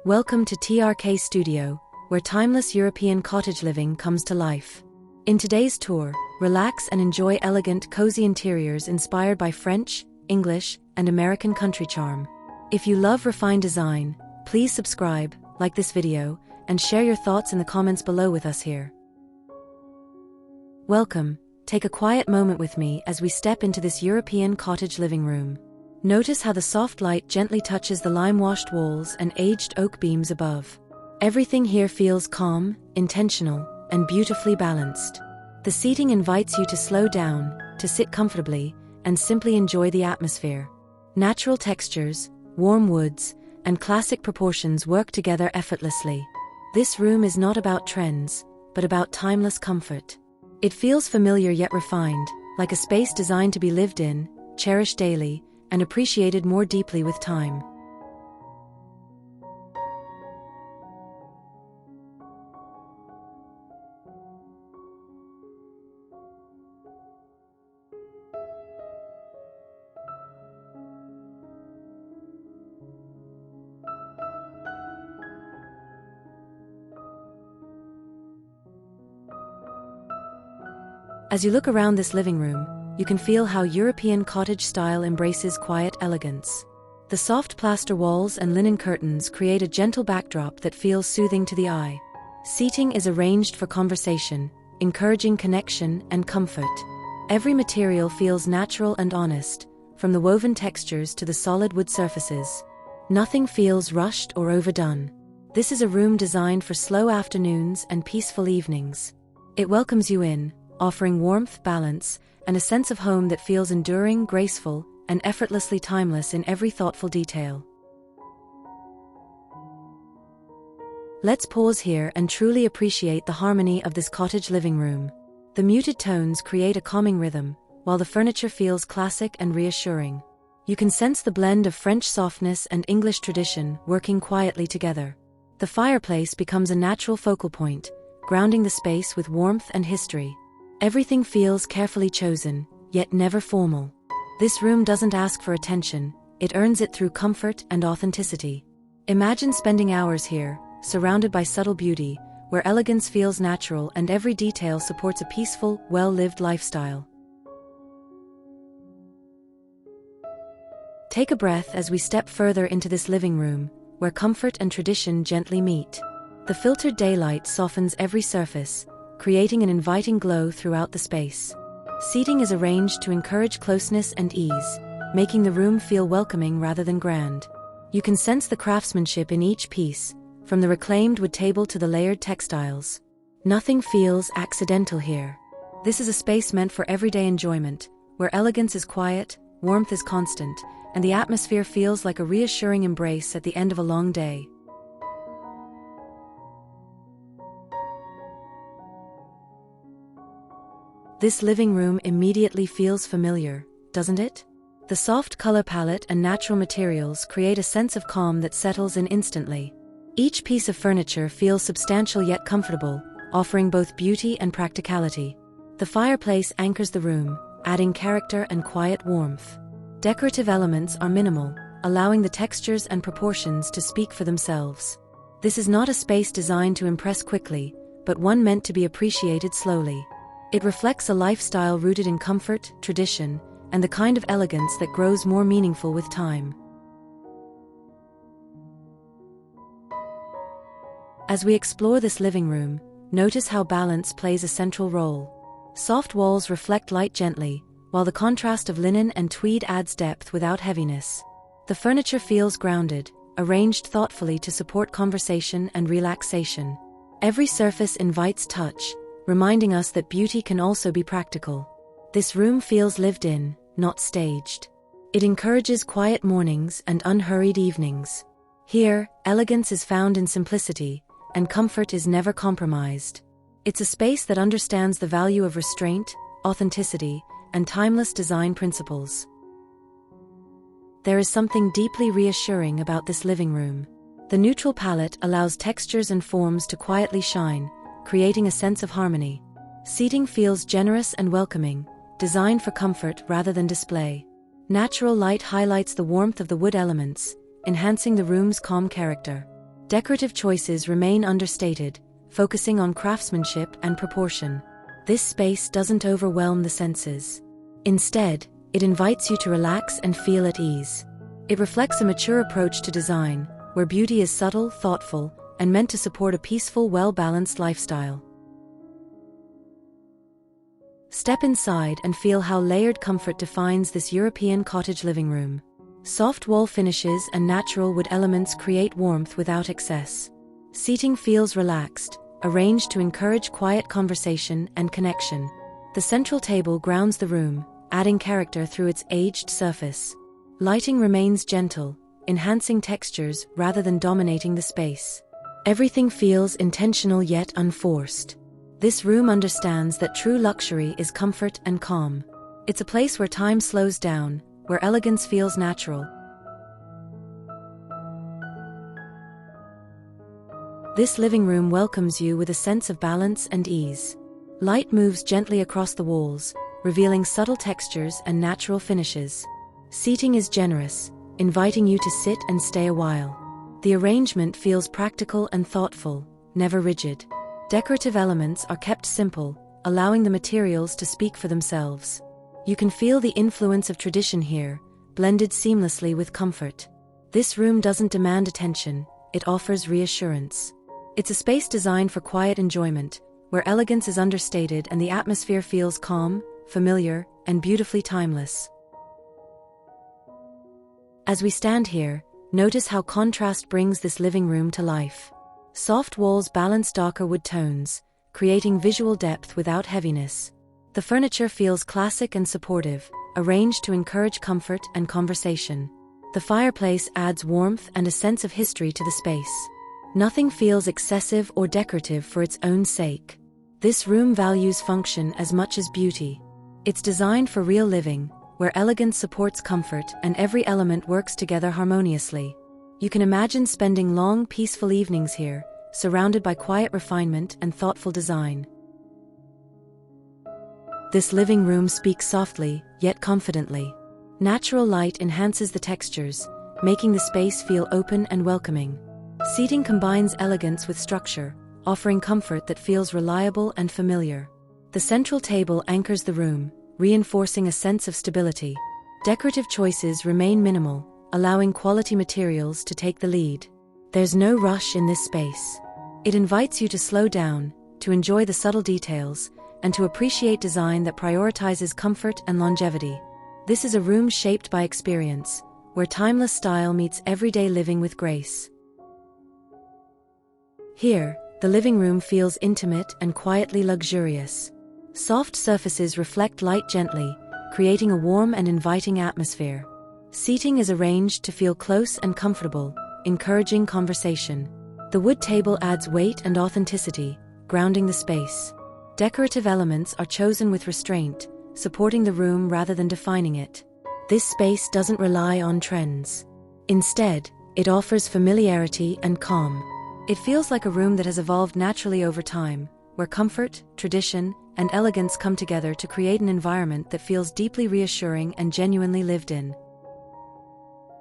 Welcome to TRK Studio, where timeless European cottage living comes to life. In today's tour, relax and enjoy elegant, cozy interiors inspired by French, English, and American country charm. If you love refined design, please subscribe, like this video, and share your thoughts in the comments below with us here. Welcome. Take a quiet moment with me as we step into this European cottage living room. Notice how the soft light gently touches the lime-washed walls and aged oak beams above. Everything here feels calm, intentional, and beautifully balanced. The seating invites you to slow down, to sit comfortably, and simply enjoy the atmosphere. Natural textures, warm woods, and classic proportions work together effortlessly. This room is not about trends, but about timeless comfort. It feels familiar yet refined, like a space designed to be lived in, cherished daily, and appreciated more deeply with time. As you look around this living room, you can feel how European cottage style embraces quiet elegance. The soft plaster walls and linen curtains create a gentle backdrop that feels soothing to the eye. Seating is arranged for conversation, encouraging connection and comfort. Every material feels natural and honest, from the woven textures to the solid wood surfaces. Nothing feels rushed or overdone. This is a room designed for slow afternoons and peaceful evenings. It welcomes you in, offering warmth, balance, and a sense of home that feels enduring, graceful, and effortlessly timeless in every thoughtful detail. Let's pause here and truly appreciate the harmony of this cottage living room. The muted tones create a calming rhythm, while the furniture feels classic and reassuring. You can sense the blend of French softness and English tradition working quietly together. The fireplace becomes a natural focal point, grounding the space with warmth and history. Everything feels carefully chosen, yet never formal. This room doesn't ask for attention, it earns it through comfort and authenticity. Imagine spending hours here, surrounded by subtle beauty, where elegance feels natural and every detail supports a peaceful, well-lived lifestyle. Take a breath as we step further into this living room, where comfort and tradition gently meet. The filtered daylight softens every surface, creating an inviting glow throughout the space. Seating is arranged to encourage closeness and ease, making the room feel welcoming rather than grand. You can sense the craftsmanship in each piece, from the reclaimed wood table to the layered textiles. Nothing feels accidental here. This is a space meant for everyday enjoyment, where elegance is quiet, warmth is constant, and the atmosphere feels like a reassuring embrace at the end of a long day. This living room immediately feels familiar, doesn't it? The soft color palette and natural materials create a sense of calm that settles in instantly. Each piece of furniture feels substantial yet comfortable, offering both beauty and practicality. The fireplace anchors the room, adding character and quiet warmth. Decorative elements are minimal, allowing the textures and proportions to speak for themselves. This is not a space designed to impress quickly, but one meant to be appreciated slowly. It reflects a lifestyle rooted in comfort, tradition, and the kind of elegance that grows more meaningful with time. As we explore this living room, notice how balance plays a central role. Soft walls reflect light gently, while the contrast of linen and tweed adds depth without heaviness. The furniture feels grounded, arranged thoughtfully to support conversation and relaxation. Every surface invites touch, reminding us that beauty can also be practical. This room feels lived in, not staged. It encourages quiet mornings and unhurried evenings. Here, elegance is found in simplicity, and comfort is never compromised. It's a space that understands the value of restraint, authenticity, and timeless design principles. There is something deeply reassuring about this living room. The neutral palette allows textures and forms to quietly shine, creating a sense of harmony. Seating feels generous and welcoming, designed for comfort rather than display. Natural light highlights the warmth of the wood elements, enhancing the room's calm character. Decorative choices remain understated, focusing on craftsmanship and proportion. This space doesn't overwhelm the senses. Instead, it invites you to relax and feel at ease. It reflects a mature approach to design, where beauty is subtle, thoughtful, and meant to support a peaceful, well-balanced lifestyle. Step inside and feel how layered comfort defines this European cottage living room. Soft wall finishes and natural wood elements create warmth without excess. Seating feels relaxed, arranged to encourage quiet conversation and connection. The central table grounds the room, adding character through its aged surface. Lighting remains gentle, enhancing textures rather than dominating the space. Everything feels intentional yet unforced. This room understands that true luxury is comfort and calm. It's a place where time slows down, where elegance feels natural. This living room welcomes you with a sense of balance and ease. Light moves gently across the walls, revealing subtle textures and natural finishes. Seating is generous, inviting you to sit and stay a while. The arrangement feels practical and thoughtful, never rigid. Decorative elements are kept simple, allowing the materials to speak for themselves. You can feel the influence of tradition here, blended seamlessly with comfort. This room doesn't demand attention, it offers reassurance. It's a space designed for quiet enjoyment, where elegance is understated and the atmosphere feels calm, familiar, and beautifully timeless. As we stand here, notice how contrast brings this living room to life. Soft walls balance darker wood tones, creating visual depth without heaviness. The furniture feels classic and supportive, arranged to encourage comfort and conversation. The fireplace adds warmth and a sense of history to the space. Nothing feels excessive or decorative for its own sake. This room values function as much as beauty. It's designed for real living, where elegance supports comfort and every element works together harmoniously. You can imagine spending long, peaceful evenings here, surrounded by quiet refinement and thoughtful design. This living room speaks softly, yet confidently. Natural light enhances the textures, making the space feel open and welcoming. Seating combines elegance with structure, offering comfort that feels reliable and familiar. The central table anchors the room, reinforcing a sense of stability. Decorative choices remain minimal, allowing quality materials to take the lead. There's no rush in this space. It invites you to slow down, to enjoy the subtle details, and to appreciate design that prioritizes comfort and longevity. This is a room shaped by experience, where timeless style meets everyday living with grace. Here, the living room feels intimate and quietly luxurious. Soft surfaces reflect light gently, creating a warm and inviting atmosphere. Seating is arranged to feel close and comfortable, encouraging conversation. The wood table adds weight and authenticity, grounding the space. Decorative elements are chosen with restraint, supporting the room rather than defining it. This space doesn't rely on trends. Instead, it offers familiarity and calm. It feels like a room that has evolved naturally over time, where comfort, tradition, and elegance come together to create an environment that feels deeply reassuring and genuinely lived in.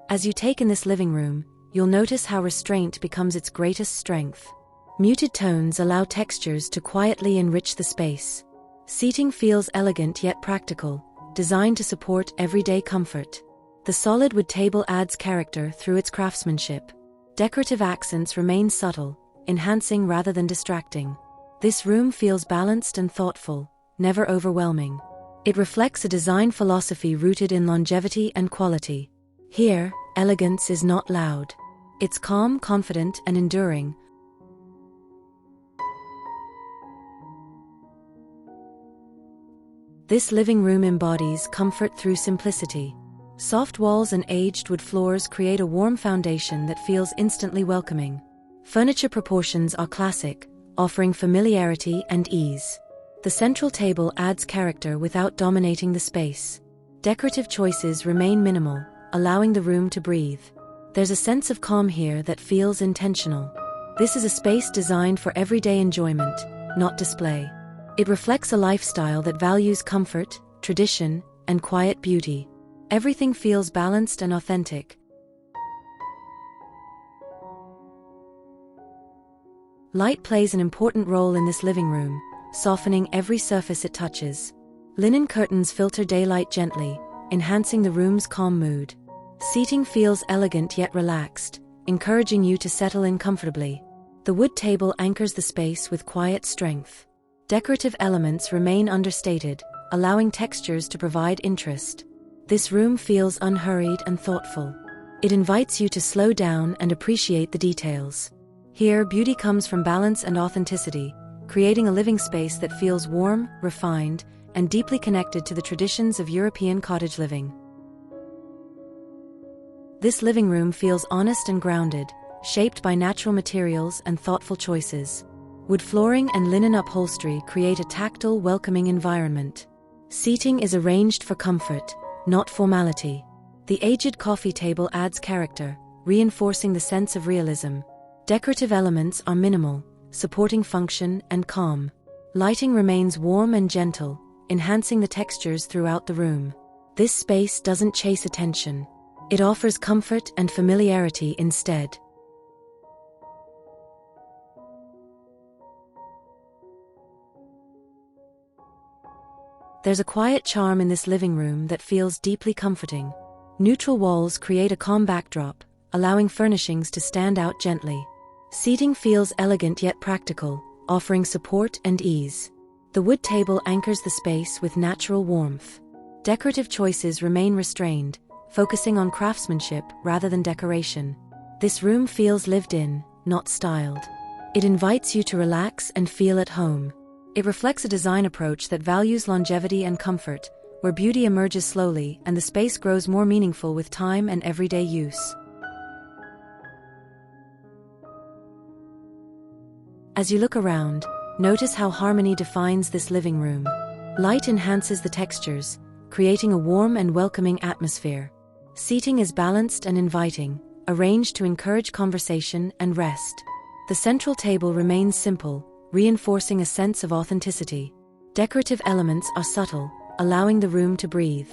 As you take in this living room, you'll notice how restraint becomes its greatest strength. Muted tones allow textures to quietly enrich the space. Seating feels elegant yet practical, designed to support everyday comfort. The solid wood table adds character through its craftsmanship. Decorative accents remain subtle, enhancing rather than distracting. This room feels balanced and thoughtful, never overwhelming. It reflects a design philosophy rooted in longevity and quality. Here, elegance is not loud. It's calm, confident, and enduring. This living room embodies comfort through simplicity. Soft walls and aged wood floors create a warm foundation that feels instantly welcoming. Furniture proportions are classic, offering familiarity and ease. The central table adds character without dominating the space. Decorative choices remain minimal, allowing the room to breathe. There's a sense of calm here that feels intentional. This is a space designed for everyday enjoyment, not display. It reflects a lifestyle that values comfort, tradition, and quiet beauty. Everything feels balanced and authentic. Light plays an important role in this living room, softening every surface it touches. Linen curtains filter daylight gently, enhancing the room's calm mood. Seating feels elegant yet relaxed, encouraging you to settle in comfortably. The wood table anchors the space with quiet strength. Decorative elements remain understated, allowing textures to provide interest. This room feels unhurried and thoughtful. It invites you to slow down and appreciate the details. Here, beauty comes from balance and authenticity, creating a living space that feels warm, refined, and deeply connected to the traditions of European cottage living. This living room feels honest and grounded, shaped by natural materials and thoughtful choices. Wood flooring and linen upholstery create a tactile, welcoming environment. Seating is arranged for comfort, not formality. The aged coffee table adds character, reinforcing the sense of realism. Decorative elements are minimal, supporting function and calm. Lighting remains warm and gentle, enhancing the textures throughout the room. This space doesn't chase attention. It offers comfort and familiarity instead. There's a quiet charm in this living room that feels deeply comforting. Neutral walls create a calm backdrop, allowing furnishings to stand out gently. Seating feels elegant yet practical, offering support and ease. The wood table anchors the space with natural warmth. Decorative choices remain restrained, focusing on craftsmanship rather than decoration. This room feels lived in, not styled. It invites you to relax and feel at home. It reflects a design approach that values longevity and comfort, where beauty emerges slowly and the space grows more meaningful with time and everyday use. As you look around, notice how harmony defines this living room. Light enhances the textures, creating a warm and welcoming atmosphere. Seating is balanced and inviting, arranged to encourage conversation and rest. The central table remains simple, reinforcing a sense of authenticity. Decorative elements are subtle, allowing the room to breathe.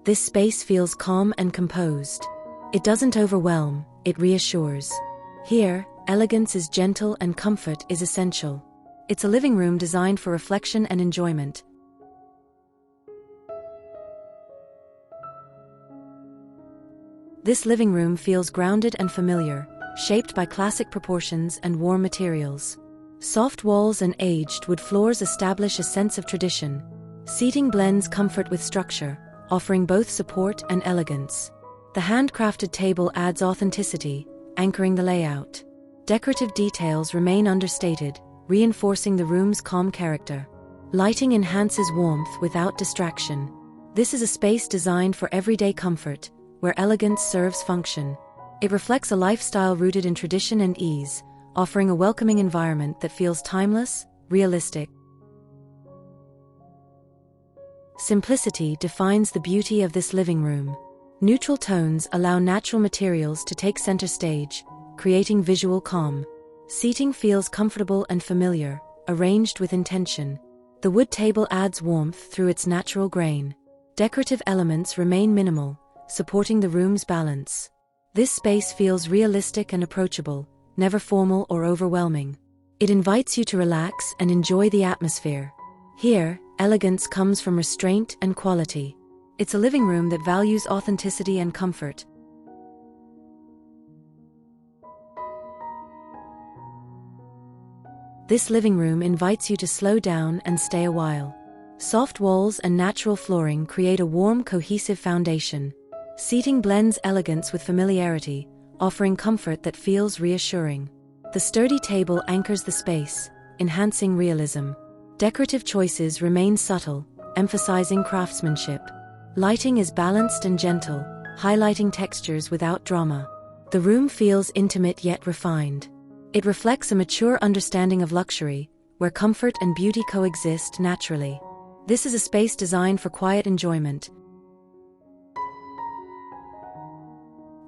This space feels calm and composed. It doesn't overwhelm, it reassures. Here, elegance is gentle and comfort is essential. It's a living room designed for reflection and enjoyment. This living room feels grounded and familiar, shaped by classic proportions and warm materials. Soft walls and aged wood floors establish a sense of tradition. Seating blends comfort with structure, offering both support and elegance. The handcrafted table adds authenticity, anchoring the layout. Decorative details remain understated, reinforcing the room's calm character. Lighting enhances warmth without distraction. This is a space designed for everyday comfort, where elegance serves function. It reflects a lifestyle rooted in tradition and ease, offering a welcoming environment that feels timeless, realistic. Simplicity defines the beauty of this living room. Neutral tones allow natural materials to take center stage, creating visual calm. Seating feels comfortable and familiar, arranged with intention. The wood table adds warmth through its natural grain. Decorative elements remain minimal, supporting the room's balance. This space feels realistic and approachable, never formal or overwhelming. It invites you to relax and enjoy the atmosphere. Here, elegance comes from restraint and quality. It's a living room that values authenticity and comfort. This living room invites you to slow down and stay a while. Soft walls and natural flooring create a warm, cohesive foundation. Seating blends elegance with familiarity, offering comfort that feels reassuring. The sturdy table anchors the space, enhancing realism. Decorative choices remain subtle, emphasizing craftsmanship. Lighting is balanced and gentle, highlighting textures without drama. The room feels intimate yet refined. It reflects a mature understanding of luxury, where comfort and beauty coexist naturally. This is a space designed for quiet enjoyment.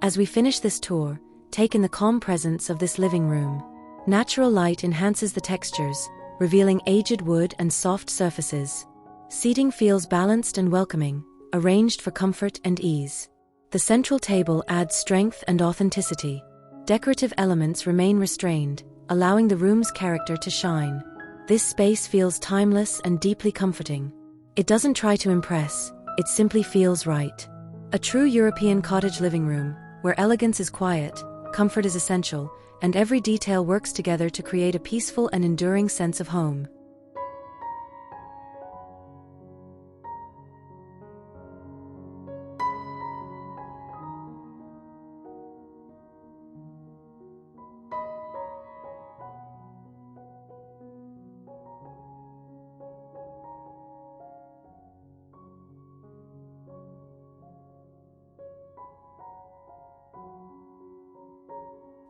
As we finish this tour, take in the calm presence of this living room. Natural light enhances the textures, revealing aged wood and soft surfaces. Seating feels balanced and welcoming, arranged for comfort and ease. The central table adds strength and authenticity. Decorative elements remain restrained, allowing the room's character to shine. This space feels timeless and deeply comforting. It doesn't try to impress, it simply feels right. A true European cottage living room, where elegance is quiet, comfort is essential, and every detail works together to create a peaceful and enduring sense of home.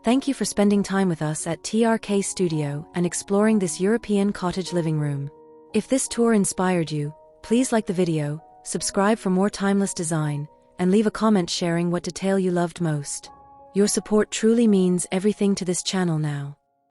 Thank you for spending time with us at TRK Studio and exploring this European cottage living room. If this tour inspired you, please like the video, subscribe for more timeless design, and leave a comment sharing what detail you loved most. Your support truly means everything to this channel now.